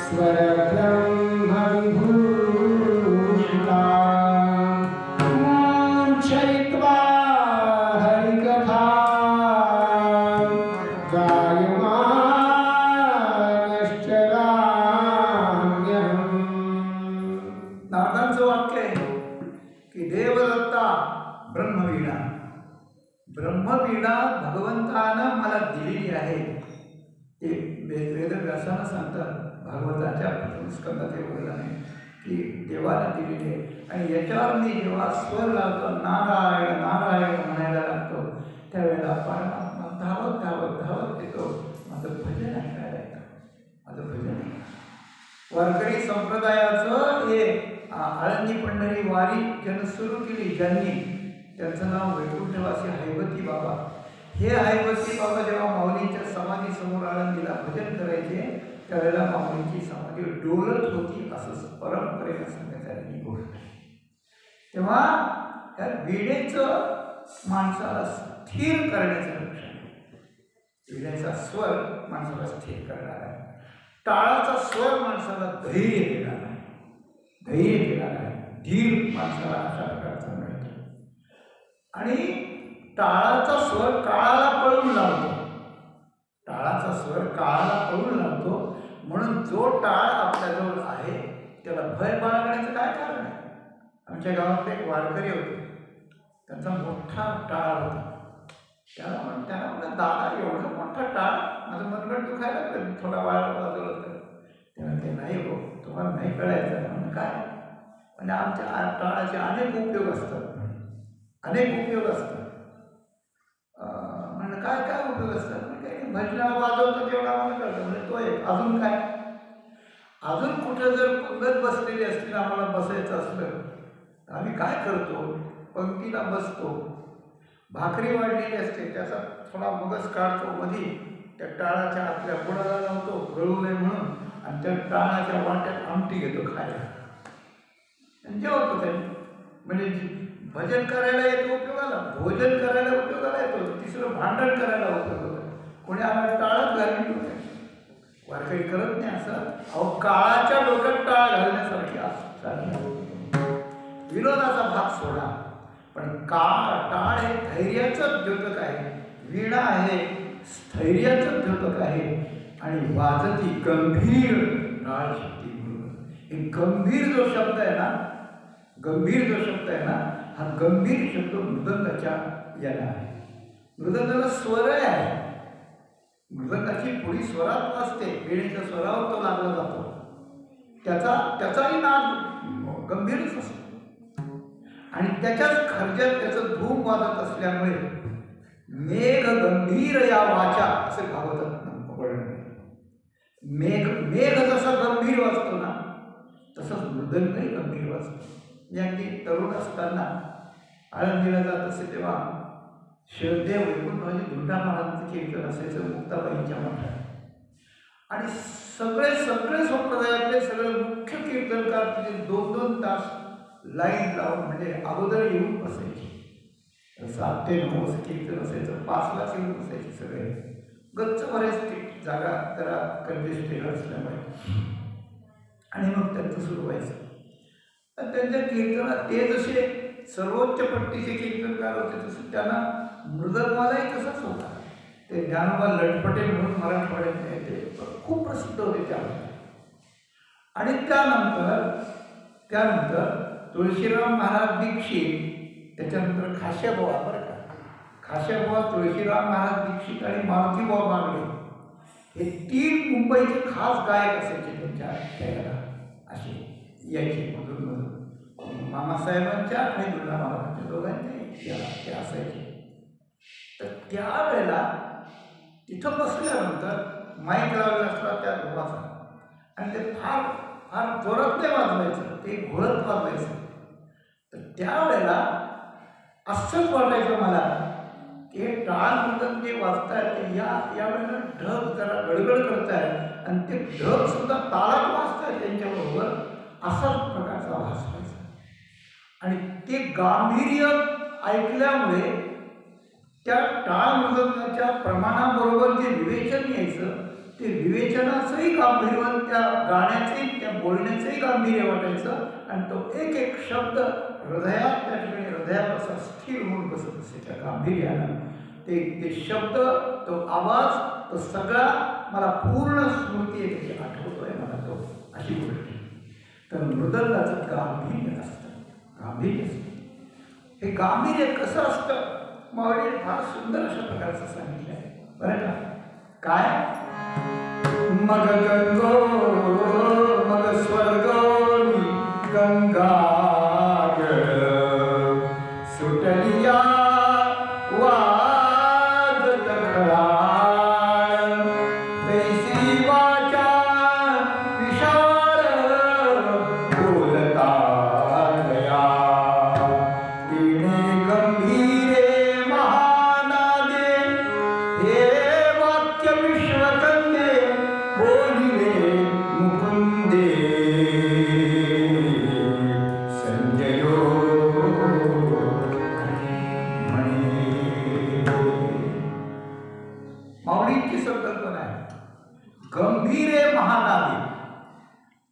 स्वरब्रह्म विभूषिता उच्चयित्वा हरिकथा नारदांचं वाक्य आहे की देवदत्ता ब्रह्मवीणा, ब्रह्मवीणा भगवंतानं मला दिलेली आहे. ते वेदव्यासानं सांगतात भागवताच्या प्रथम स्कंदाचे वर्णन की देवाला दिलेली आहे. आणि याच्यावर मी जेव्हा स्वर लावतो, नारायण नारायण म्हणायला लागतो, त्यावेळेला परमात्मा धावत धावत धावत येतो. माझं भजन ऐकायला येतं, माझं भजन आहे. वारकरी संप्रदायाचं हे आळंदी पंढरी वारी ज्यानं सुरू केली, ज्यांनी, त्यांचं नाव वैकुंठवासी हैवती बाबा. हे हैवती बाबा जेव्हा माऊलींच्या समाधीसमोर आळंदीला भजन करायचे, त्यावेळेला माऊलींची समाधी डोलत होती, असं परंपरेनं सांगण्यात आलेली गोष्ट आहे. तेव्हा त्या वीणेचं माणसाला स्थिर करण्याचं लक्षण आहे. वीणेचा स्वर माणसाला स्थिर करणार आहे. टाळाचा स्वर माणसाला धैर्य देणार आहे, धैर्य देणार आहे, धीर माणसाला अशा प्रकारचा मिळतो. आणि टाळाचा स्वर काळाला पळून लावतो. टाळाचा स्वर काळाला पळून लावतो. म्हणून जो टाळ आपल्याजवळ आहे त्याला भय बाळगण्याचं काय कारण आहे? आमच्या गावात एक वारकरी होते, त्यांचा मोठा टाळ होता. त्याला म्हणलं, दादा एवढा मोठा टाळ, माझं मनगट दुखायला लागलं, थोडा वाजवलं तर. ते म्हणते, नाही हो, तुम्हाला नाही कळायचं. म्हणजे काय? म्हणजे आमच्या टाळाचे अनेक उपयोग असतात, अनेक उपयोग असतात. म्हणजे काय काय उपयोग असतात? म्हणजे काही भजनाला वाजवतो तेवढा आम्हाला कळतं. म्हणजे तो एक. अजून काय? अजून कुठं जर पंगत बसलेली असतील, आम्हाला बसायचं असलं, आम्ही काय करतो? पंक्तीला बसतो, भाकरी वाढलेली असते, त्याचा थोडा मगज काढतो मधी, त्या टाळाच्या आतल्या बुडाला लावतो गळू नये म्हणून, आणि त्या टाळाच्या वाट्यात आमटी घेतो खायला, आणि जेवतो त्यांनी. म्हणजे भजन करायला येतो उपयोगाला, भोजन करायला उपयोगाला येतो, तिसरं भांडण करायला उपयोग होतं. कोणी आम्हाला टाळच घालून ठेवते, वारकरी करत नाही असं. अहो, काळाच्या डोक्यात टाळ घालण्यासारखी असं विनोदाचा भाग सोडा, पण टाळ हे धैर्याचं द्योतक आहे, वीणा आहे स्थैर्याचं द्योतक आहे, आणि वाजती गंभीर टाळ शक्ती म्हणून. हे गंभीर जो शब्द आहे ना, गंभीर जो शब्द आहे ना, हा गंभीर शब्द मृदंगाच्या याला आहे. मृदंगाला स्वर आहे, मृदंगाची पुढी स्वरात असते, वेळेच्या स्वरावर तो लागला जातो, त्याचाही नाद गंभीरच असतो. आणि त्याच्याच खर्जात त्याचं धूम वाजत असल्यामुळे मेघ गंभीर या वाचा असे भागवतात वर्णन. मेघ जसा गंभीर वाजतो ना, तसंच मृदंगही गंभीर वाजतो. म्हणजे तरुण असताना आळंदीला जात असे तेव्हा श्रद्धेव वैकुंठराजे धुंडा महाराजांचं कीर्तन असायचं मुक्ताबाईंच्या मठात, आणि सगळे संप्रदायातले सगळे मुख्य कीर्तनकार तिथे 2-2 तास लाईन लावून, म्हणजे अगोदर येऊन बसायचे. 7 ते 9 असं कीर्तन असायचं, 5लाच येऊन बसायचे सगळे. गच्च बरेच जागा जरा कंजेस्टेड असल्यामुळे, आणि मग त्यांचं सुरू व्हायचं. तर त्यांच्या कीर्तनात ते जसे सर्वोच्च पट्टीचे कीर्तनकार होते, तसं त्यांना मृदंगवालाही तसाच होता. ते ज्ञानोबा लटपटे म्हणून मराठवाड्यात ते खूप प्रसिद्ध होते त्यामध्ये. आणि त्यानंतर तुळशीराम महाराज दीक्षित, त्याच्यानंतर खाशाबुवा, बरं का, खाशाबुवा, तुळशीराम महाराज दीक्षित आणि मारुतीबुवा मागले, हे 3 मुंबईचे खास गायक असायचे. त्यांच्या त्याला असे यायचे मधून मामासाहेबांच्या आणि दुर्गा महाराजांच्या दोघांच्या याला ते असायचे. तर त्यावेळेला तिथं बसल्यानंतर माईक लावला असला त्या दोघाचा, आणि ते फार फार जोरात नाही वाजवायचं, ते घोळत वाजवायचं. तर त्यावेळेला असंच वाटायचं मला की हे टाळ मृदंग जे वाजतायत ते यावेळेला ढग जरा गडगड करतायत, आणि ते ढग सुद्धा तालात वाजतायत त्यांच्याबरोबर, असाच प्रकारचा भास व्हायचा. आणि ते गांभीर्य ऐकल्यामुळे त्या टाळ मृदंगाच्या प्रमाणाबरोबर जे विवेचन यायचं, ते विवेचनाचंही गांभीर्य, त्या गाण्याचंही, त्या बोलण्याचंही गांभीर्य वाटायचं. आणि तो एक एक शब्द हृदयात, त्या ठिकाणी हृदयात असा स्थिर होऊन बसत असे त्या गांभीर्यानं. ते शब्द, तो आवाज, तो सगळा मला पूर्ण स्मृती येते, आठवतोय मला तो, अशी गोष्ट. तर मृदंगाचं गांभीर्य असतं, गांभीर्य असतं. हे गांभीर्य कसं असतं मावळीने फार सुंदर अशा प्रकारचं सांगितलं आहे, बरं का. काय? मग गंगो मग स्वर्गोनी गंगा सुटलिया वाजत खळाळ, तैसी वाचा विशाल बोलता गया, तिने गंभीरे महानादे, हे वाक्य विश्वकंदे बोलिले मुकुंदे, संजयो माऊलींची संकल्पना आहे. गंभीरे महानादे,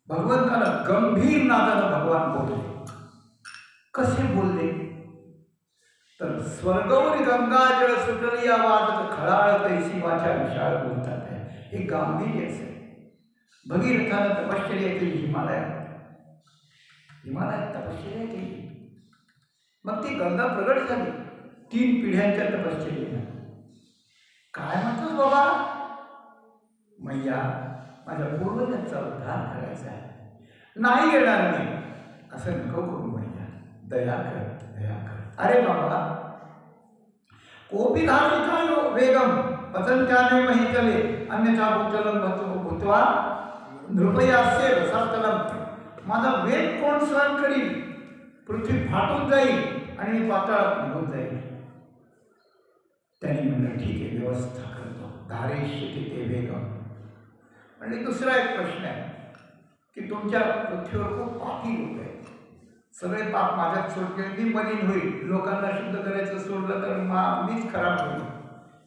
भगवंतानं गंभीर नादानं भगवान बोलले. कसे बोलले? तर स्वर्गवरी गंगा जळ सुटली आवाज खळाळ तैसी वाचा विशाळ बोलतात आहे. हे गांभीर्य असेल. भगीरथानं तपश्चर्या केली हिमालयात तपश्चर्या केली. मग ती गंगा प्रगट झाली 3 पिढ्यांच्या तपश्चर्येनं. काय म्हणतोस बाबा? मैया, माझ्या पूर्वजांचा उद्धार करायचा आहे. नाही येणार मी. असं नको करू मैया, दया कर, दया कर. अरे बाबा, कोपी धारिकायो वेगम पतंत्याने महितले अन्यथा भूतलम भूत्वा नृपयास्य रसातलम. माझा वेग कोण सहन करील? पृथ्वी फाटून जाईल आणि मी पाताळात निघून जाईल. त्यांनी म्हणलं ठीक आहे, व्यवस्था करतो. धारेष्यते ते वेगम. आणि दुसरा एक प्रश्न आहे की तुमच्या पृथ्वीवर खूप पापी लोक आहेत. सगळे पाप माझ्यात सोडले, मी मलिन होईल. लोकांना शुद्ध करायचं सोडलं तर मीच खराब होईल.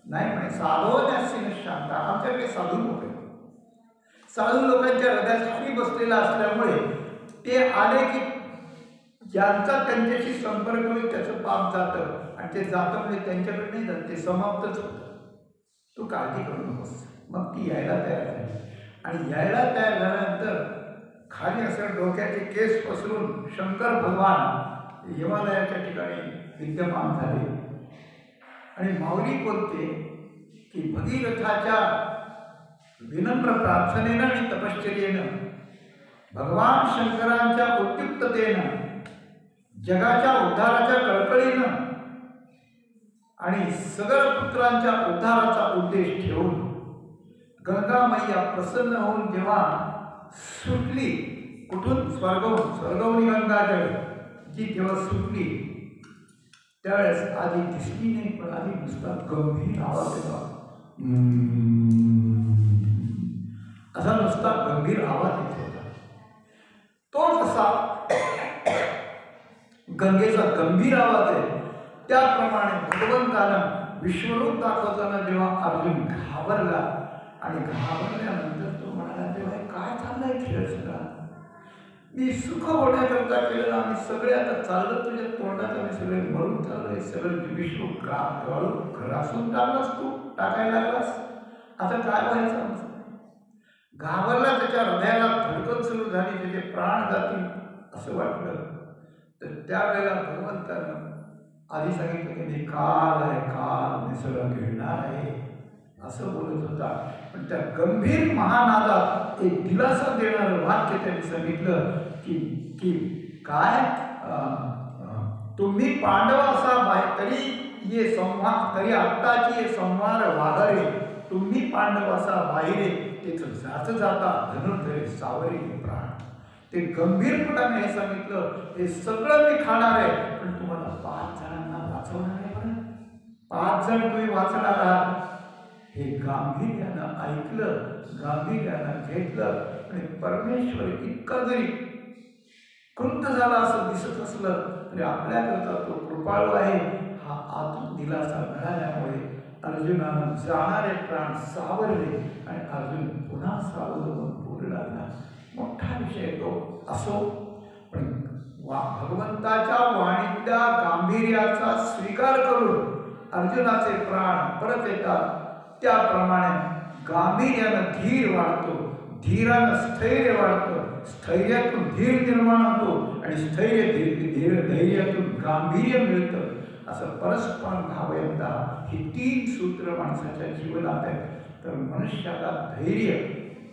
नाही म्हणे, साधवण्यासी शांत. आमच्याकडे साधू लोक आहेत. साधू लोकांच्या हृदयात हरी बसलेला असल्यामुळे ते आले की ज्यांचा त्यांच्याशी संपर्क होईल त्याचं पाप जातं. आणि ते जातं म्हणजे त्यांच्याकडे नाही जात, ते समाप्तच होतं. तू काळजी करू नकोस. मग ती यायला तयार झाली. आणि यायला तयार झाल्यानंतर खाली असं डोक्याचे केस पसरून शंकर भगवान हिमालयाच्या ठिकाणी विद्यमान झाले. आणि माऊली बोलते की भगीरथाच्या विनम्र प्रार्थनेनं आणि तपश्चर्येनं, भगवान शंकरांच्या उद्युक्ततेनं, जगाच्या उद्धाराच्या कळकळीनं आणि सगळ पुत्रांच्या उद्धाराचा उद्देश ठेवून गंगा मैया प्रसन्न होऊन जेव्हा सुटली, कुठून? स्वर्गवरी गंगा जळ जी जेव्हा सुटली त्यावेळेस आधी दिसली नाही, पण आधी नुसता गंभीर आवाज येतो. असा नुसता गंभीर आवाज येत होता. तो जसा गंगेचा गंभीर आवाज आहे त्याप्रमाणे भगवंतानं विश्वरूप दाखवताना जेव्हा अर्जुन घाबरला आणि घाबरल्यानंतर तो म्हणाला, तेव्हा काय चाललंय खेळ सगळा? मी सुख होण्याकरता केलेलं आणि सगळे आता चाललं तुझ्या तोंडात आणि सगळे मरून चाललंय. सगळं विश्व घरासून टाकलास, तू टाकायला लागलास. आता काय व्हायचं आमचं? घाबरला, त्याच्या हृदयाला धडकन सुरू झाली, त्याचे प्राण जातील असं वाटलं. तर त्यावेळेला भगवंतानं आधी सांगितलं की मी काल आहे, काल मी सगळं घेणार आहे असं बोलत होता. पण त्या गंभीर महानादात एक दिलासा देणारं वाक्य त्यांनी सांगितलं की काय, तुम्ही पांडवासा तरी ये संवार, तरी आत्ताची ये संवार वाहरे, तुम्ही पांडवासा बाहेरे तेच जात जाता धनुर्धरे सावरे प्राण. ते गंभीरपणाने हे सांगितलं, हे सगळं मी खाणार आहे, पण तुम्हाला 5 जणांना वाचवणार आहे. बरं, 5 जण तुम्ही वाचणार आहात. हे गांभीर्यानं ऐकलं, गांभीर्यानं घेतलं. आणि परमेश्वर इतका जरी कृत झाला असं दिसत असलं तरी आपल्याकरता तो कृपाळू आहे. हा आतून दिलासा मिळाल्यामुळे अर्जुनानं जाणारे प्राण सावरले आणि अर्जुन पुन्हा सावरून बोलू लागला. मोठा विषय तो असो, पण भगवंताच्या वाणीतल्या गांभीर्याचा स्वीकार करून अर्जुनाचे प्राण परत येतात. त्याप्रमाणे गांभीर्यानं धीर वाढतो, धीरानं स्थैर्य वाढतं, स्थैर्यातून धीर निर्माण होतो आणि धैर्यातून गांभीर्य मिळतं. असं परस्पर भावयंता ही 3 सूत्र माणसाच्या जीवनात आहेत. तर मनुष्याला धैर्य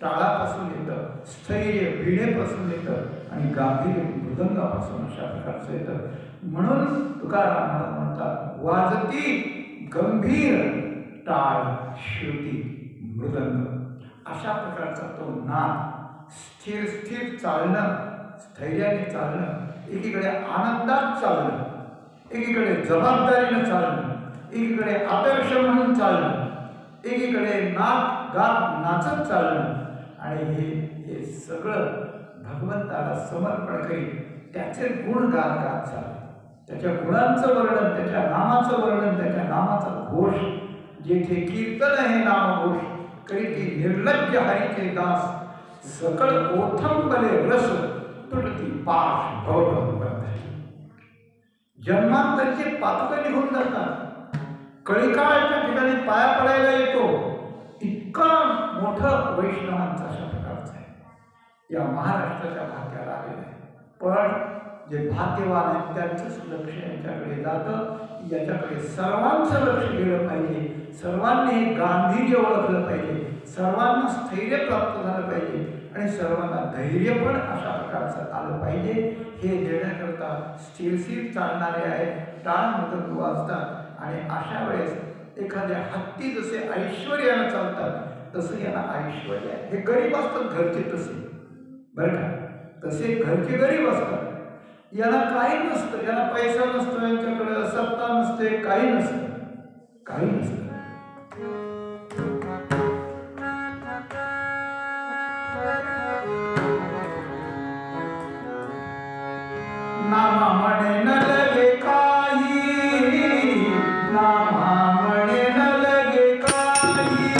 टाळापासून येतं, स्थैर्य वीणेपासून येतं आणि गांभीर्य मृदंगापासून अशा प्रकारचं येतं. म्हणून तुकाराम महाराज म्हणतात, वाजती गंभीर टाळ श्रुती मृदंग. अशा प्रकारचा तो नाद स्थिर स्थिर चालणं, स्थैर्याने चालणं, एकीकडे आनंदात चालणं, एकीकडे जबाबदारीनं चालणं, एकीकडे आदर्श म्हणून चालणं, एकीकडे नात गात नाचत चालणं. आणि हे सगळं भगवंताला समर्पण करीत त्याचे गुण गात गात चालणं, त्याच्या गुणांचं वर्णन, त्याच्या नामाचं वर्णन, त्याच्या नामाचा घोष. जेथे कीर्तन हे नामघोष करीती निर्लज्ज हरीचे दास, सकळ ओथंबले रस तुटती पाश भवभव बंधनी. जन्मांतरचे पातक निघून जातात. कळीकाळच्या ठिकाणी पाया पडायला येतो. इतका मोठं वैष्णवांचा अशा प्रकारचं आहे. या महाराष्ट्राच्या भाग्याला आलेलं आहे. पण जे भाग्यवान आहेत त्यांचंच लक्ष यांच्याकडे जातं. याच्याकडे सर्वांचं लक्ष गेलं पाहिजे. सर्वांनी हे गांभीर्य ओळखलं पाहिजे. सर्वांना स्थैर्य प्राप्त झालं पाहिजे आणि सर्वांना धैर्य पण अशा प्रकारचं आलं पाहिजे. हे देण्याकरता स्थिरशीर चालणारे आहेत, टाळ मदत वाजतात आणि अशा वेळेस एखाद्या हत्ती जसे ऐश्वर्यानं चालतात तसं यांना ऐश्वर्य आहे. हे गरीब असतात घरचे तसे, बरं का, तसे घरचे गरीब असतात. याला काही नसतं, याला पैसा नसतो, यांच्याकडे सत्ता नसते, काही नसतं, काही नसतं. नामा म्हणे न लगे काही, नामा म्हणे न लगे काही,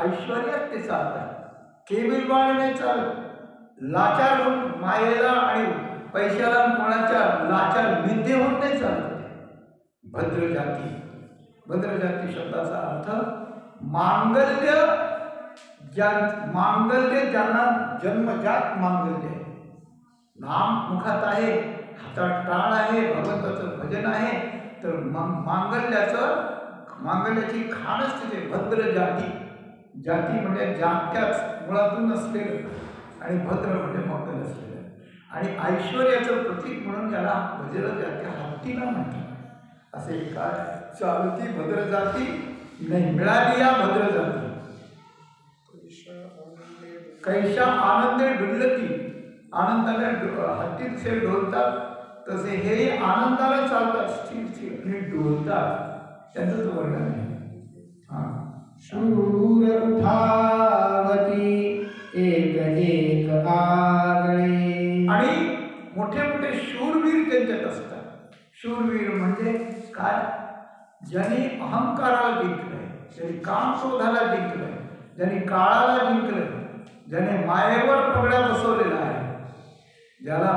ऐश्वर्यात ते चालतात. केविलवाणी नाही चालत. लाचार होऊन मायेला आणि पैशाला कोणाच्या लाचार विद्ये होऊन नाही चालत. भद्रजाती, भद्रजाती शब्दाचा अर्थ मांगल्य, मांगल्य ज्यांना जन्मजात मांगल्य आहे. नाम मुखात आहे, हातात टाळ आहे, भगवंताचं भजन आहे, तर मांगल्याची खाणच तिथे भद्र जाती. जाती म्हणजे जात्याच मुळातून नसलेलं आणि भद्र म्हणजे मंगल असलेलं. आणि ऐश्वर्याचं प्रतीक म्हणून याला भद्र जाती, हत्तीला म्हणतात. असे काय चालती भद्र जाती नाही, मिळाली या भद्र जाती. कैशा आनंदे डुलती, आनंदाने हत्ती जसे डोलतात तसे हे आनंदाला चालतात, स्थिर आणि डोलतात. त्यांचंच वर्णन आहे. शूर उठावती एक एक आगळे. आणि मोठे मोठे शूरवीर त्यांच्यात असतात. शूरवीर म्हणजे काय? ज्यांनी अहंकाराला जिंकलंय, ज्यांनी काम क्रोधाला जिंकलंय, ज्यांनी काळाला जिंकलंय, ज्याने मायेवर पगड्या बसवलेला आहे. ज्याला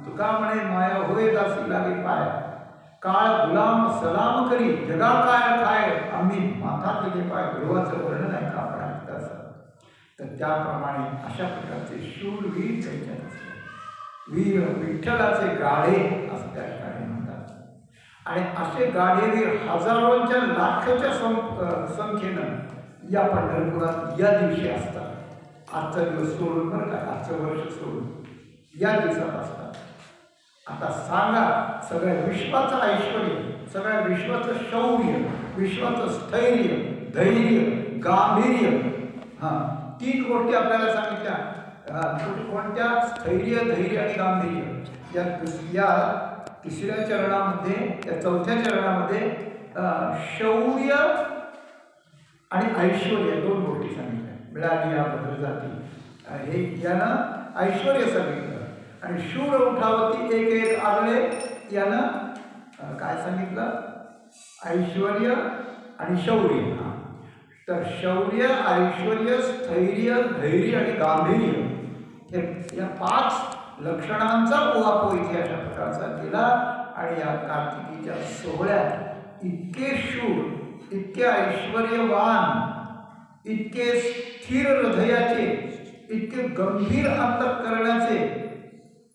तुका म्हणे माया होय दासी लागे पाय, काळ गुलाम सलाम करी जगा काय खाय, आम्ही माथात गेले पाय. ध्रुवाचं वर्णन आहे का आपण ऐकता असं. तर त्याप्रमाणे अशा प्रकारचे शूरवीर त्यांच्यात असतात. वीर विठ्ठलाचे गाढे असं त्या ठिकाणी म्हणतात. आणि असे गाढेवीर हजारोंच्या लाखाच्या संख्येनं या पंढरपुरात या दिवशी असतात. आजचा दिवस सोडून, बरं का, आजचं वर्ष सोडून या दिवसात असतात. आता सांगा, सगळ्या विश्वाचं ऐश्वर, सगळ्या विश्वाचं शौर्य, विश्वाचं स्थैर्य, धैर्य, गांभीर्य, तीन गोष्टी आपल्याला सांगितल्या. कोणत्या? स्थैर्य, धैर्य आणि गांभीर्य. या तिसऱ्या चरणामध्ये, या चौथ्या चरणामध्ये शौर्य आणि ऐश्वर्य दोन गोष्टी सांगितल्या. मिळाली या भद्र जाती, हे यानं ऐश्वर्य सांगितलं. आणि शूर उठावती एक एक आगळे यानं काय सांगितलं? ऐश्वर्य आणि शौर्य. तर शौर्य, ऐश्वर्य, स्थैर्य, धैर्य आणि गांभीर्य हे या 5 लक्षणांचा उहापोह इथे अशा प्रकारचा केला. आणि या कार्तिकीच्या सोहळ्यात इतके शूर, इतके ऐश्वर्यवान, इतके स्थिर हृदयाचे, इतके गंभीर अंतःकरणाचे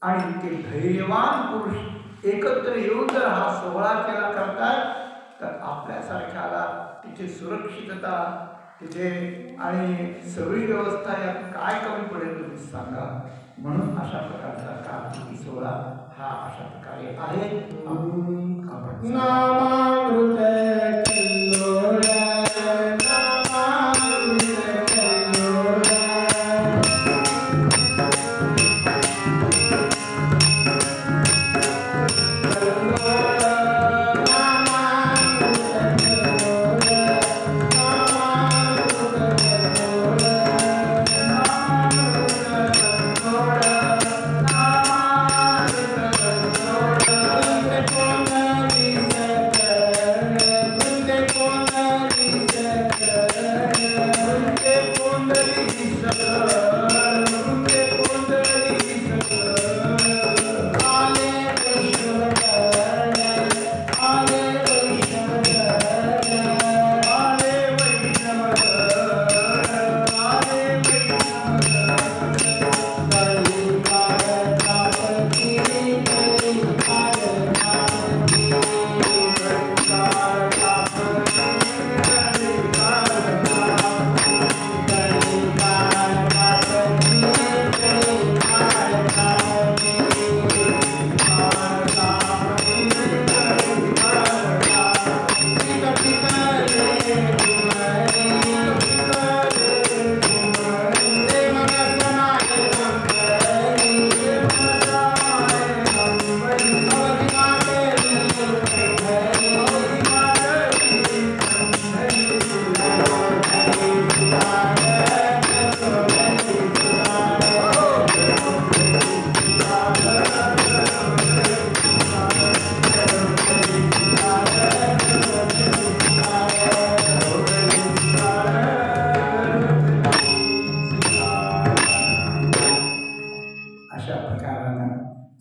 आणि इतके धैर्यवान पुरुष एकत्र येऊन जर हा सोहळा केला करतात तर आपल्यासारख्याला तिथे सुरक्षितता, तिथे आणि सगळी व्यवस्था यात काय कमी पडेल तुम्ही सांगा. म्हणून अशा प्रकारचा कार्तिकी सोहळा हा अशा प्रकारे आहे. आपण नामामृत कल्लोळ, नामामृत कल्लोळ.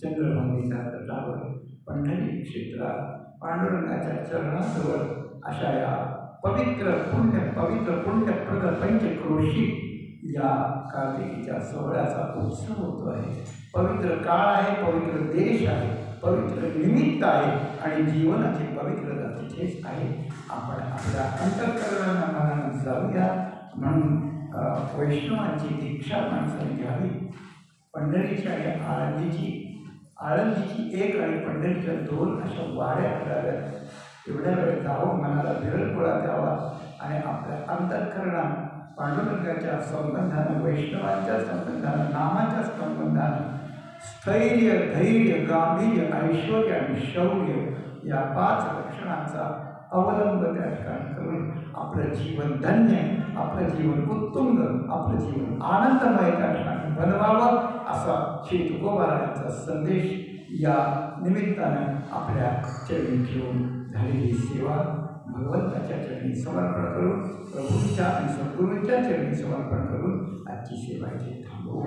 चंद्रभागेच्या तटावर पंढरी क्षेत्रात पांडुरंगाच्या चरणाजवळ अशा या पवित्र पुण्यप्रद पंचक्रोशी या कार्तिकीच्या सोहळ्याचा उत्सव होतो आहे. पवित्र काळ आहे, पवित्र देश आहे, पवित्र निमित्त आहे आणि जीवनाची पवित्रता तिथेच आहे. आपण आपल्या अंतःकरणाला मनानं जाऊया. म्हणून वैष्णवांची दीक्षा माणसाने घ्यावी. पंढरीच्या आणि आळंदीची 1 आणि पंढरीच्या 2 अशा वाऱ्या कराव्यात. एवढ्या वेळ जावं, मनाला विरळपुळा द्यावा आणि आपल्या अंतःकरणात पांडुरंगाच्या संबंधानं, वैष्णवांच्या संबंधानं, नामाच्या संबंधानं स्थैर्य, धैर्य, गांभीर्य, ऐश्वर्य आणि शौर्य या 5 लक्षणांचा अवलंब त्या ठिकाणी करून आपलं जीवन धन्य, आपलं जीवन उत्तुंग, आपलं जीवन आनंदमय त्या ठिकाणी बनवावं असा श्री तुकोबारायांचा संदेश या निमित्तानं आपल्या चरणी ठेवून झालेली सेवा भगवंताच्या चरणी समर्पण करून, प्रभूंच्या आणि सद्गुरूंच्या चरणी समर्पण करून आजची सेवा इथे थांबवू.